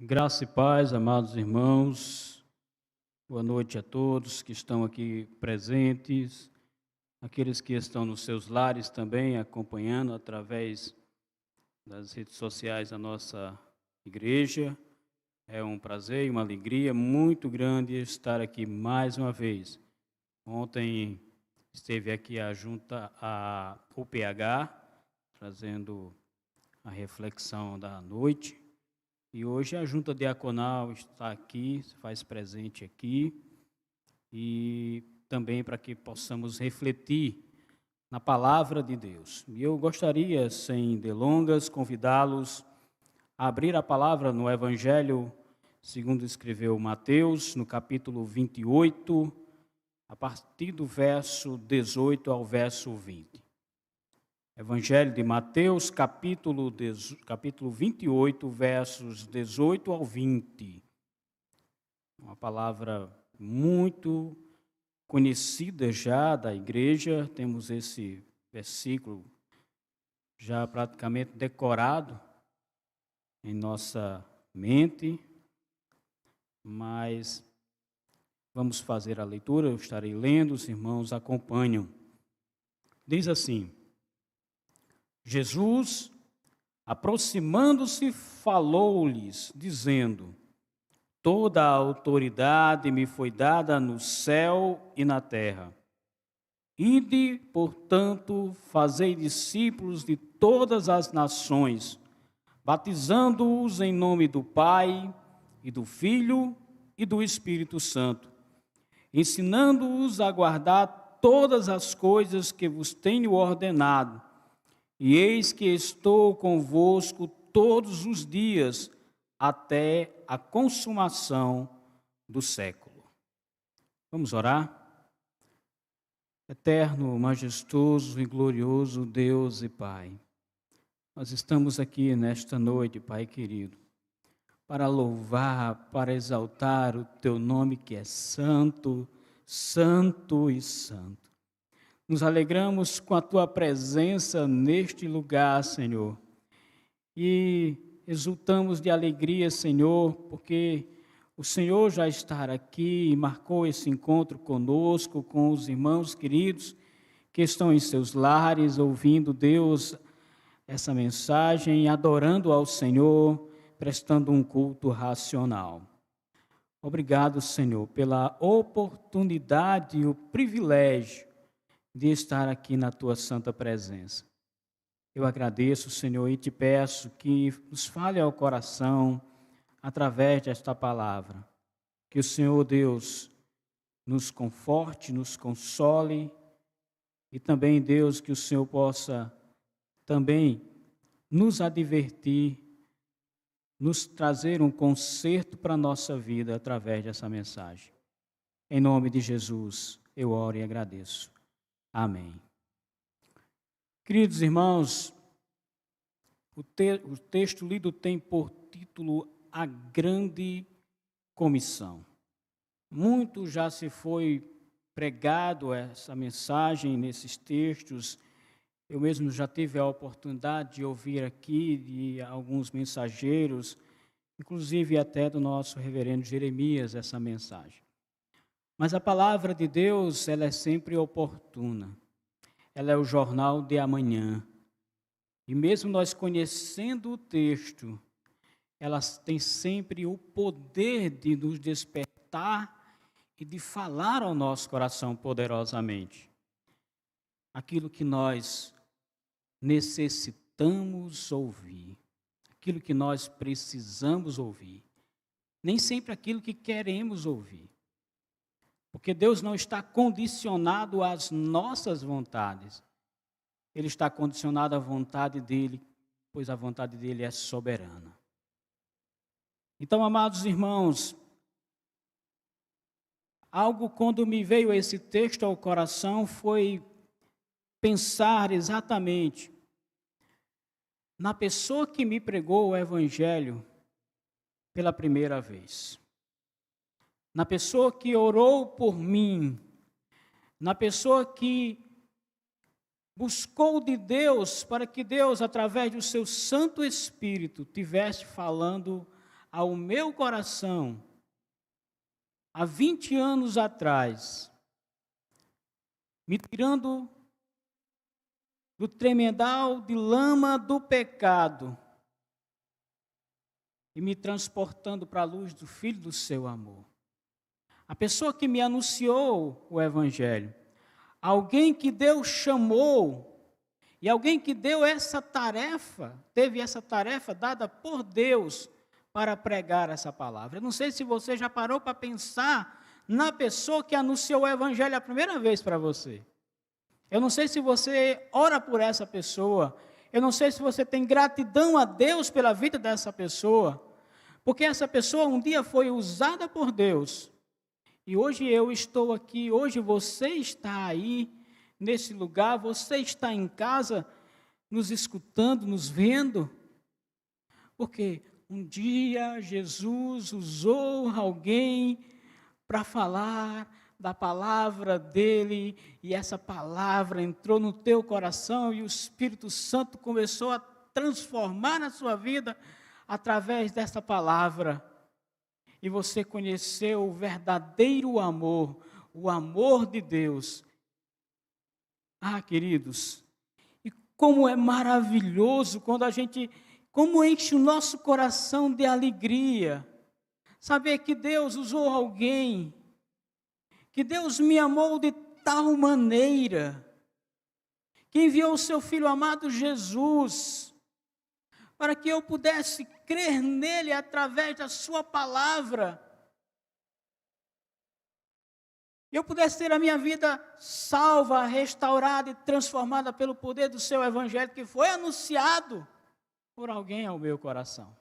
Graça e paz, amados irmãos, boa noite a todos que estão aqui presentes, aqueles que estão nos seus lares também acompanhando através das redes sociais da nossa igreja. É um prazer e uma alegria muito grande estar aqui mais uma vez. Ontem esteve aqui a junta, a UPH, trazendo a reflexão da noite. E hoje a junta diaconal está aqui, se faz presente aqui, e também para que possamos refletir na palavra de Deus. E eu gostaria, sem delongas, convidá-los a abrir a palavra no Evangelho, segundo escreveu Mateus, no capítulo 28, a partir do verso 18 ao verso 20. Evangelho de Mateus, capítulo 28, versos 18 ao 20. Uma palavra muito conhecida já da igreja, temos esse versículo já praticamente decorado em nossa mente, mas vamos fazer a leitura, eu estarei lendo, os irmãos acompanham. Diz assim: Jesus, aproximando-se, falou-lhes, dizendo: Toda a autoridade me foi dada no céu e na terra. Ide, portanto, fazei discípulos de todas as nações, batizando-os em nome do Pai, e do Filho, e do Espírito Santo, ensinando-os a guardar todas as coisas que vos tenho ordenado. E eis que estou convosco todos os dias, até a consumação do século. Vamos orar? Eterno, majestoso e glorioso Deus e Pai, nós estamos aqui nesta noite, Pai querido, para louvar, para exaltar o Teu nome que é santo, santo e santo. Nos alegramos com a Tua presença neste lugar, Senhor, e exultamos de alegria, Senhor, porque o Senhor já está aqui e marcou esse encontro conosco, com os irmãos queridos que estão em seus lares, ouvindo, Deus, essa mensagem, adorando ao Senhor, prestando um culto racional. Obrigado, Senhor, pela oportunidade e o privilégio de estar aqui na Tua santa presença. Eu agradeço, Senhor, e te peço que nos fale ao coração através desta palavra. Que o Senhor Deus nos conforte, nos console e também, Deus, que o Senhor possa também nos advertir, nos trazer um conserto para a nossa vida através dessa mensagem. Em nome de Jesus, eu oro e agradeço. Amém. Queridos irmãos, o texto lido tem por título A Grande Comissão. Muito já se foi pregado essa mensagem nesses textos. Eu mesmo já tive a oportunidade de ouvir aqui de alguns mensageiros, inclusive até do nosso reverendo Jeremias, essa mensagem. Mas a palavra de Deus, ela é sempre oportuna. Ela é o jornal de amanhã. E mesmo nós conhecendo o texto, ela tem sempre o poder de nos despertar e de falar ao nosso coração poderosamente. Aquilo que nós necessitamos ouvir, aquilo que nós precisamos ouvir, nem sempre aquilo que queremos ouvir. Porque Deus não está condicionado às nossas vontades. Ele está condicionado à vontade dEle, pois a vontade dEle é soberana. Então, amados irmãos, algo quando me veio esse texto ao coração foi pensar exatamente na pessoa que me pregou o Evangelho pela primeira vez. Na pessoa que orou por mim, na pessoa que buscou de Deus para que Deus, através do seu Santo Espírito, tivesse falando ao meu coração, há 20 anos atrás, me tirando do tremedal de lama do pecado e me transportando para a luz do Filho do seu amor. A pessoa que me anunciou o Evangelho, alguém que Deus chamou, e alguém que deu essa tarefa, teve essa tarefa dada por Deus para pregar essa palavra. Eu não sei se você já parou para pensar na pessoa que anunciou o Evangelho a primeira vez para você. Eu não sei se você ora por essa pessoa. Eu não sei se você tem gratidão a Deus pela vida dessa pessoa. Porque essa pessoa um dia foi usada por Deus. E hoje eu estou aqui, hoje você está aí, nesse lugar, você está em casa, nos escutando, nos vendo. Porque um dia Jesus usou alguém para falar da palavra dele, e essa palavra entrou no teu coração, e o Espírito Santo começou a transformar a sua vida através dessa palavra. E você conheceu o verdadeiro amor, o amor de Deus. Ah, queridos, e como é maravilhoso quando como enche o nosso coração de alegria, saber que Deus usou alguém, que Deus me amou de tal maneira, que enviou o seu Filho amado Jesus, para que eu pudesse crer nele através da sua palavra, eu pudesse ter a minha vida salva, restaurada e transformada pelo poder do seu Evangelho, que foi anunciado por alguém ao meu coração.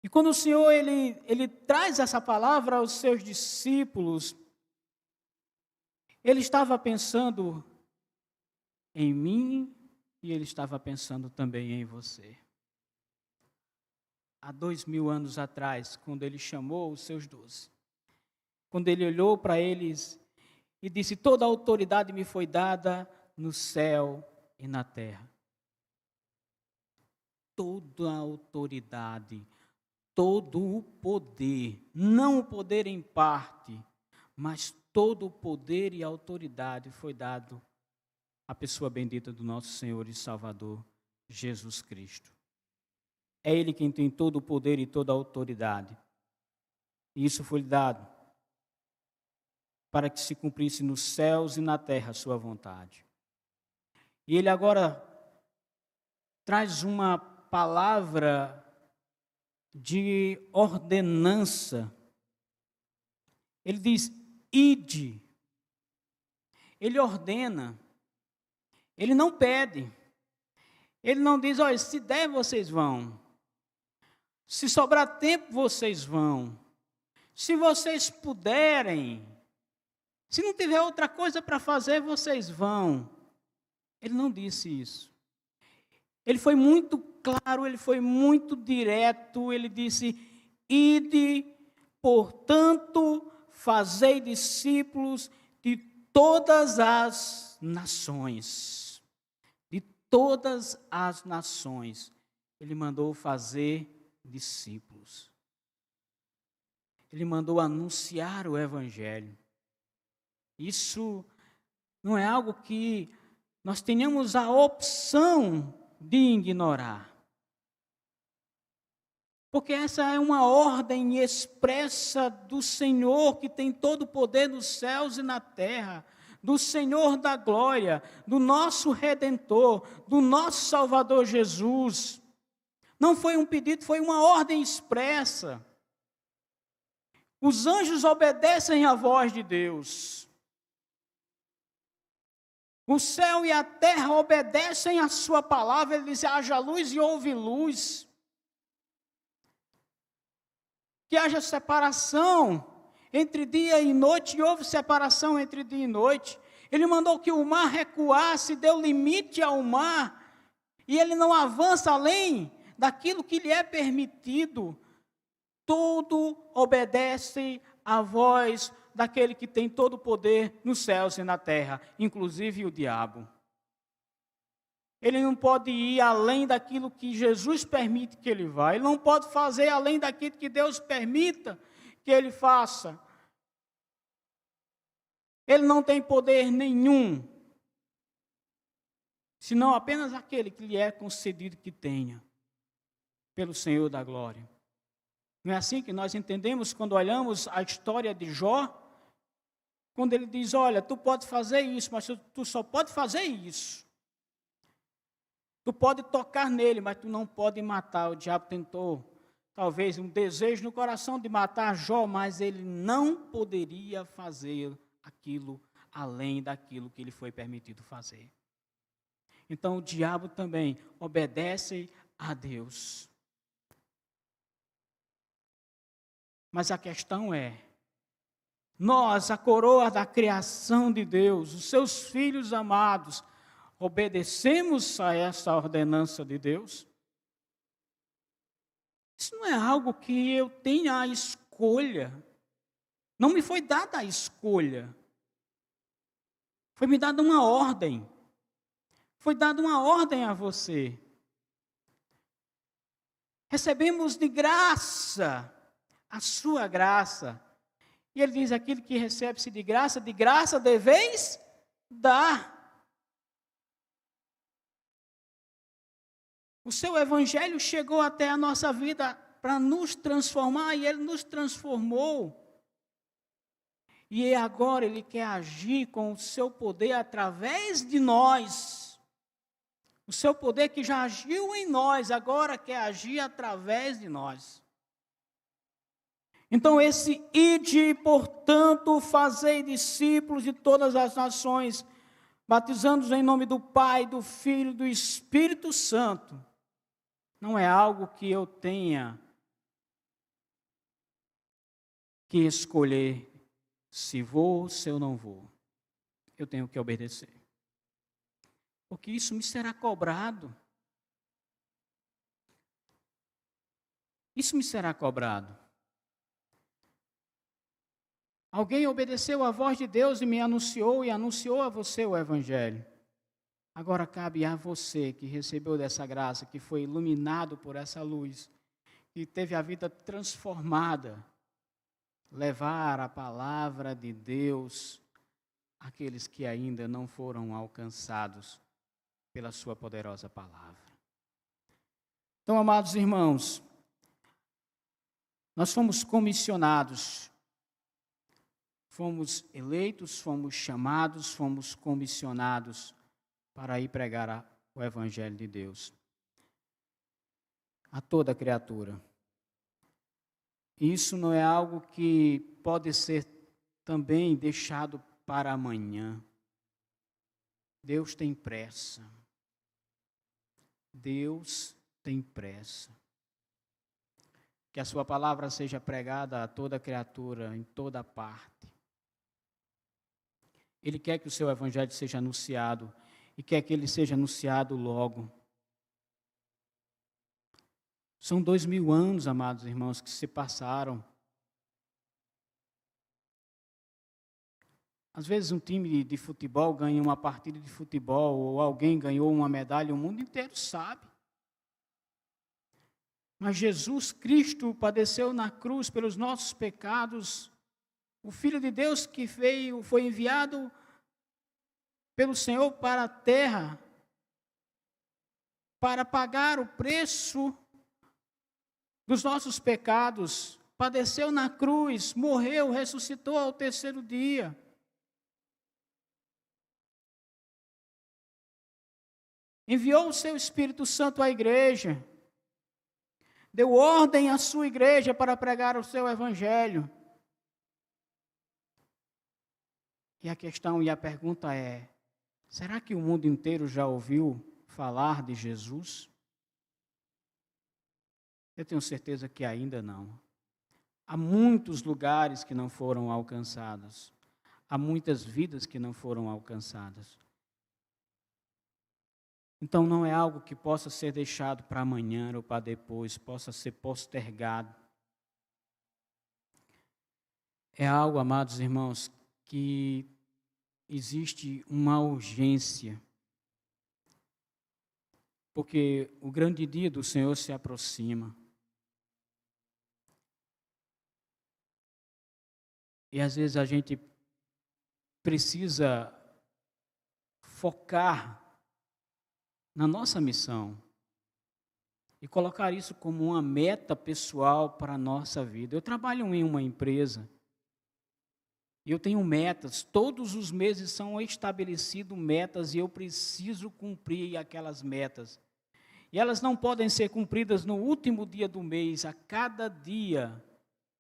E quando o Senhor ele traz essa palavra aos seus discípulos, ele estava pensando em mim e ele estava pensando também em você. Há 2000 anos atrás, quando ele chamou os seus 12, quando ele olhou para eles e disse: toda a autoridade me foi dada no céu e na terra. Toda a autoridade, todo o poder, não o poder em parte, mas todo o poder e autoridade foi dado à pessoa bendita do nosso Senhor e Salvador, Jesus Cristo. É Ele quem tem todo o poder e toda a autoridade. E isso foi dado para que se cumprisse nos céus e na terra a sua vontade. E Ele agora traz uma palavra de ordenança. Ele diz: ide. Ele ordena. Ele não pede. Ele não diz: olha, se der vocês vão. Se sobrar tempo vocês vão. Se vocês puderem. Se não tiver outra coisa para fazer, vocês vão. Ele não disse isso. Ele foi muito claro, ele foi muito direto. Ele disse: ide, portanto, fazei discípulos de todas as nações. De todas as nações. Ele mandou fazer discípulos. Ele mandou anunciar o Evangelho. Isso não é algo que nós tenhamos a opção de ignorar. Porque essa é uma ordem expressa do Senhor, que tem todo o poder nos céus e na terra, do Senhor da glória, do nosso Redentor, do nosso Salvador Jesus. Não foi um pedido, foi uma ordem expressa. Os anjos obedecem à voz de Deus. O céu e a terra obedecem à sua palavra. Ele diz: haja luz e houve luz. Que haja separação entre dia e noite, e houve separação entre dia e noite. Ele mandou que o mar recuasse, deu limite ao mar, e ele não avança além daquilo que lhe é permitido. Tudo obedece à voz daquele que tem todo o poder nos céus e na terra, inclusive o diabo. Ele não pode ir além daquilo que Jesus permite que ele vá. Ele não pode fazer além daquilo que Deus permita que ele faça. Ele não tem poder nenhum, senão apenas aquele que lhe é concedido que tenha, pelo Senhor da glória. Não é assim que nós entendemos quando olhamos a história de Jó? Quando ele diz, olha, tu pode fazer isso, mas tu só pode fazer isso. Tu pode tocar nele, mas tu não pode matar. O diabo tentou, talvez, um desejo no coração de matar Jó, mas ele não poderia fazer aquilo além daquilo que lhe foi permitido fazer. Então o diabo também obedece a Deus. Mas a questão é, nós, a coroa da criação de Deus, os seus filhos amados, obedecemos a essa ordenança de Deus? Isso não é algo que eu tenha a escolha. Não me foi dada a escolha. Foi me dada uma ordem. Foi dada uma ordem a você. Recebemos de graça a sua graça. E ele diz, aquilo que recebe-se de graça deveis dar. O seu evangelho chegou até a nossa vida para nos transformar, e ele nos transformou. E agora ele quer agir com o seu poder através de nós. O seu poder que já agiu em nós, agora quer agir através de nós. Então esse ide, portanto, fazei discípulos de todas as nações, batizando-os em nome do Pai, do Filho e do Espírito Santo. Não é algo que eu tenha que escolher se vou ou se eu não vou. Eu tenho que obedecer. Porque isso me será cobrado. Isso me será cobrado. Alguém obedeceu à voz de Deus e me anunciou, e anunciou a você o Evangelho. Agora cabe a você que recebeu dessa graça, que foi iluminado por essa luz, que teve a vida transformada, levar a palavra de Deus àqueles que ainda não foram alcançados pela sua poderosa palavra. Então, amados irmãos, nós fomos comissionados, fomos eleitos, fomos chamados, fomos comissionados para ir pregar o Evangelho de Deus a toda criatura. Isso não é algo que pode ser também deixado para amanhã. Deus tem pressa. Deus tem pressa. Que a sua palavra seja pregada a toda criatura, em toda parte. Ele quer que o seu Evangelho seja anunciado, e quer que ele seja anunciado logo. São 2000 anos, amados irmãos, que se passaram. Às vezes um time de futebol ganha uma partida de futebol, ou alguém ganhou uma medalha, o mundo inteiro sabe. Mas Jesus Cristo padeceu na cruz pelos nossos pecados. O Filho de Deus que veio, foi enviado pelo Senhor para a terra, para pagar o preço dos nossos pecados, padeceu na cruz, morreu, ressuscitou ao terceiro dia. Enviou o seu Espírito Santo à igreja, deu ordem à sua igreja para pregar o seu Evangelho. E a questão e a pergunta é, será que o mundo inteiro já ouviu falar de Jesus? Eu tenho certeza que ainda não. Há muitos lugares que não foram alcançados. Há muitas vidas que não foram alcançadas. Então não é algo que possa ser deixado para amanhã ou para depois, possa ser postergado. É algo, amados irmãos, que existe uma urgência. porque o grande dia do Senhor se aproxima. E às vezes a gente precisa focar na nossa missão e colocar isso como uma meta pessoal para a nossa vida. Eu trabalho em uma empresa e eu tenho metas, todos os meses são estabelecidas metas e eu preciso cumprir aquelas metas. E elas não podem ser cumpridas no último dia do mês, a cada dia.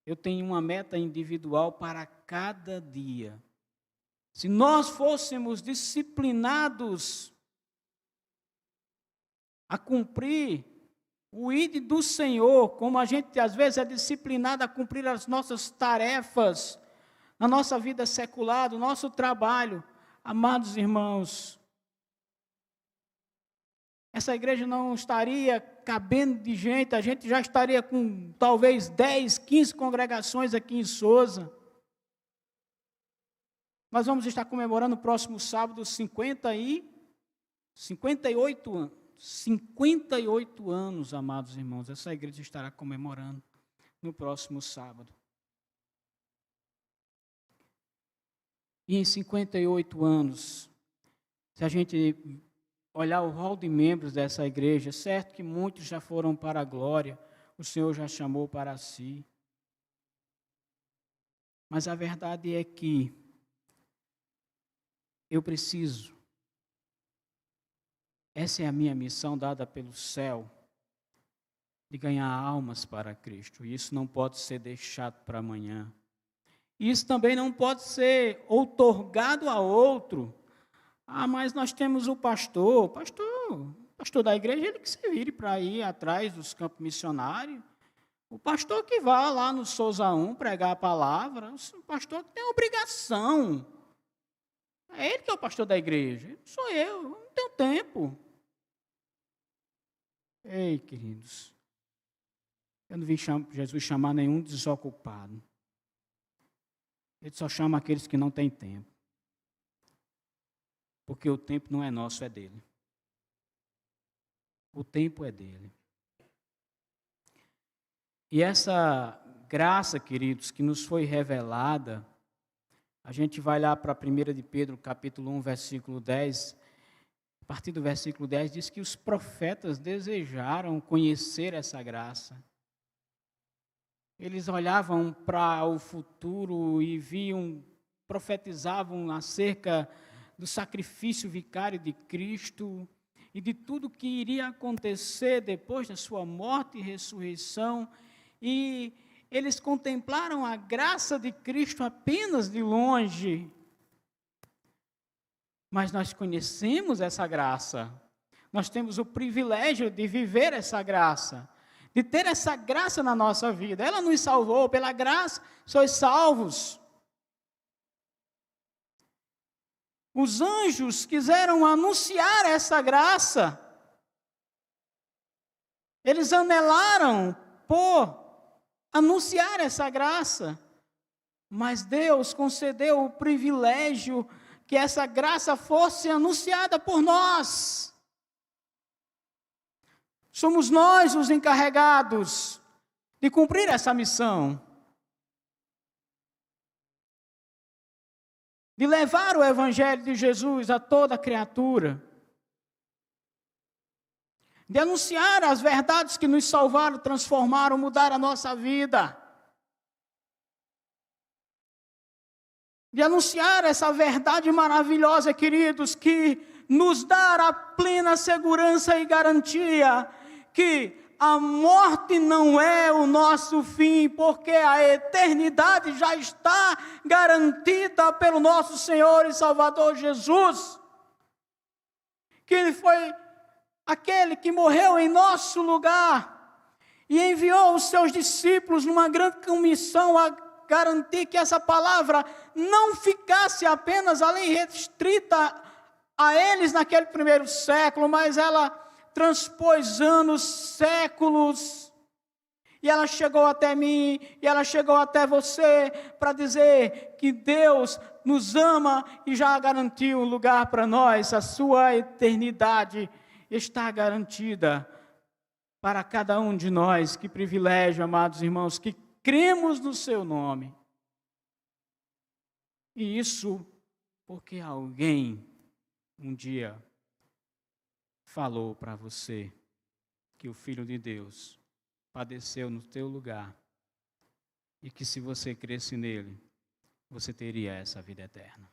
Eu tenho uma meta individual para cada dia. Se nós fôssemos disciplinados a cumprir o ID do Senhor, como a gente às vezes é disciplinado a cumprir as nossas tarefas na nossa vida secular, no nosso trabalho, amados irmãos, essa igreja não estaria cabendo de gente, a gente já estaria com talvez 10, 15 congregações aqui em Sousa. Nós vamos estar comemorando no próximo sábado 58 anos. 58 anos, amados irmãos, essa igreja estará comemorando no próximo sábado. E em 58 anos, se a gente olhar o rol de membros dessa igreja, certo que muitos já foram para a glória, o Senhor já chamou para si. Mas a verdade é que eu preciso, essa é a minha missão dada pelo céu, de ganhar almas para Cristo. E isso não pode ser deixado para amanhã. Isso também não pode ser outorgado a outro. Ah, mas nós temos o pastor da igreja, ele que se vire para ir atrás dos campos missionários. O pastor que vá lá no Sousa 1 pregar a palavra, o pastor que tem obrigação. É ele que é o pastor da igreja, não sou eu não tenho tempo. Ei, queridos, eu não vi Jesus chamar nenhum desocupado. Ele só chama aqueles que não têm tempo. Porque o tempo não é nosso, é dele. O tempo é dele. E essa graça, queridos, que nos foi revelada, a gente vai lá para 1 de Pedro, capítulo 1, versículo 10. A partir do versículo 10, diz que os profetas desejaram conhecer essa graça. Eles olhavam para o futuro e viam, profetizavam acerca do sacrifício vicário de Cristo e de tudo que iria acontecer depois da sua morte e ressurreição. E eles contemplaram a graça de Cristo apenas de longe. Mas nós conhecemos essa graça. Nós temos o privilégio de viver essa graça, de ter essa graça na nossa vida. Ela nos salvou, pela graça sois salvos. Os anjos quiseram anunciar essa graça. Eles anelaram por anunciar essa graça. Mas Deus concedeu o privilégio que essa graça fosse anunciada por nós. Somos nós os encarregados de cumprir essa missão. De levar o Evangelho de Jesus a toda criatura. De anunciar as verdades que nos salvaram, transformaram, mudaram a nossa vida. De anunciar essa verdade maravilhosa, queridos, que nos dá a plena segurança e garantia que a morte não é o nosso fim, porque a eternidade já está garantida pelo nosso Senhor e Salvador Jesus. Que Ele foi aquele que morreu em nosso lugar e enviou os seus discípulos numa grande comissão a garantir que essa palavra não ficasse apenas ali restrita a eles naquele primeiro século, mas ela transpôs anos, séculos, e ela chegou até mim, e ela chegou até você, para dizer que Deus nos ama e já garantiu um lugar para nós, a sua eternidade. está garantida para cada um de nós. Que privilégio, amados irmãos, que cremos no seu nome. E isso porque alguém um dia falou para você que o Filho de Deus padeceu no teu lugar e que se você cresce nele, você teria essa vida eterna.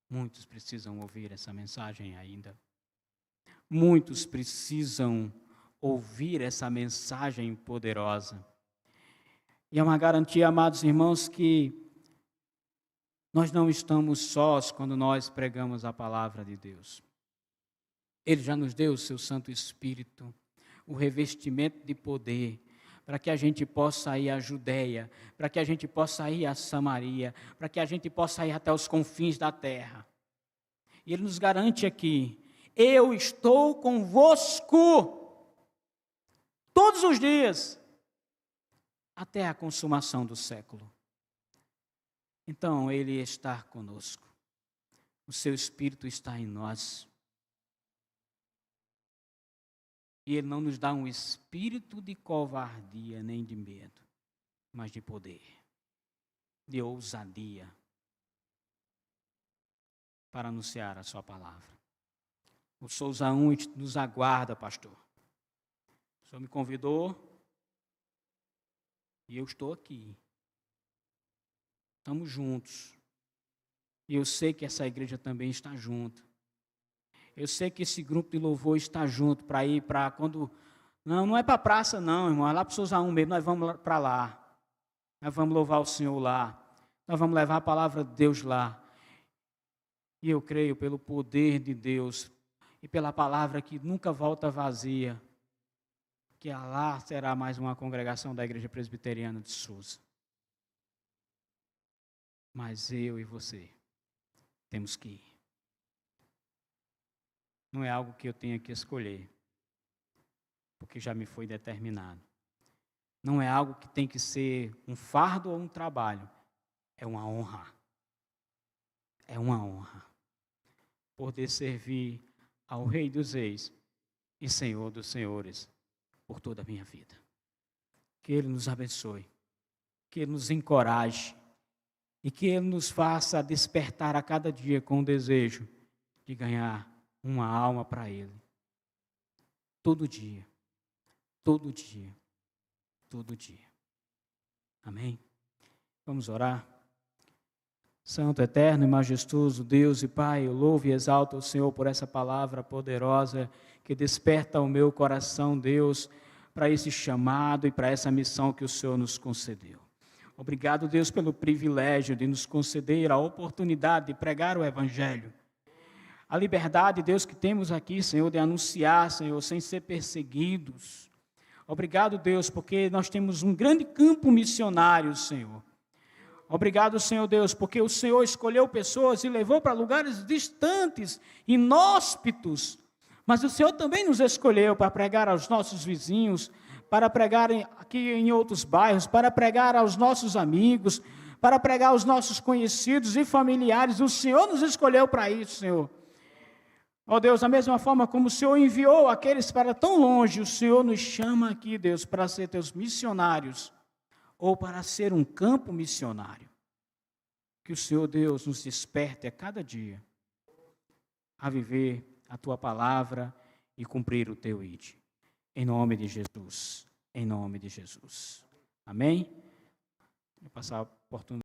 Muitos precisam ouvir essa mensagem ainda. Muitos precisam ouvir essa mensagem poderosa. E é uma garantia, amados irmãos, que nós não estamos sós quando nós pregamos a palavra de Deus. Ele já nos deu o seu Santo Espírito, o revestimento de poder, para que a gente possa ir à Judeia, para que a gente possa ir a Samaria, para que a gente possa ir até os confins da terra. E Ele nos garante aqui: eu estou convosco todos os dias, até a consumação do século. Então, Ele está conosco, o seu Espírito está em nós. E Ele não nos dá um espírito de covardia nem de medo, mas de poder, de ousadia, para anunciar a sua palavra. O Souza 1 nos aguarda, pastor. O Senhor me convidou e eu estou aqui. Estamos juntos. E eu sei que essa igreja também está junta. Eu sei que esse grupo de louvor está junto para ir para quando... Não é para a praça não, irmão. É lá para o Souza 1 mesmo. Nós vamos para lá. Nós vamos louvar o Senhor lá. Nós vamos levar a palavra de Deus lá. E eu creio pelo poder de Deus e pela palavra que nunca volta vazia, que lá será mais uma congregação da Igreja Presbiteriana de Souza. Mas eu e você temos que ir. Não é algo que eu tenha que escolher, porque já me foi determinado. Não é algo que tem que ser um fardo ou um trabalho. É uma honra. É uma honra poder servir ao Rei dos Reis e Senhor dos Senhores por toda a minha vida. Que Ele nos abençoe, que Ele nos encoraje e que Ele nos faça despertar a cada dia com o desejo de ganhar uma alma para Ele. Todo dia, todo dia, todo dia. Amém? Vamos orar. Santo, eterno e majestoso Deus e Pai, eu louvo e exalto o Senhor por essa palavra poderosa que desperta o meu coração, Deus, para esse chamado e para essa missão que o Senhor nos concedeu. Obrigado, Deus, pelo privilégio de nos conceder a oportunidade de pregar o Evangelho. A liberdade, Deus, que temos aqui, Senhor, de anunciar, Senhor, sem ser perseguidos. Obrigado, Deus, porque nós temos um grande campo missionário, Senhor. Obrigado, Senhor Deus, porque o Senhor escolheu pessoas e levou para lugares distantes, inóspitos. Mas o Senhor também nos escolheu para pregar aos nossos vizinhos, para pregar aqui em outros bairros, para pregar aos nossos amigos, para pregar aos nossos conhecidos e familiares. O Senhor nos escolheu para isso, Senhor. Ó Deus, da mesma forma como o Senhor enviou aqueles para tão longe, o Senhor nos chama aqui, Deus, para ser teus missionários, ou para ser um campo missionário. Que o Senhor, Deus, nos desperte a cada dia a viver a tua palavra e cumprir o teu ide. Em nome de Jesus. Em nome de Jesus. Amém? Vou passar a oportunidade.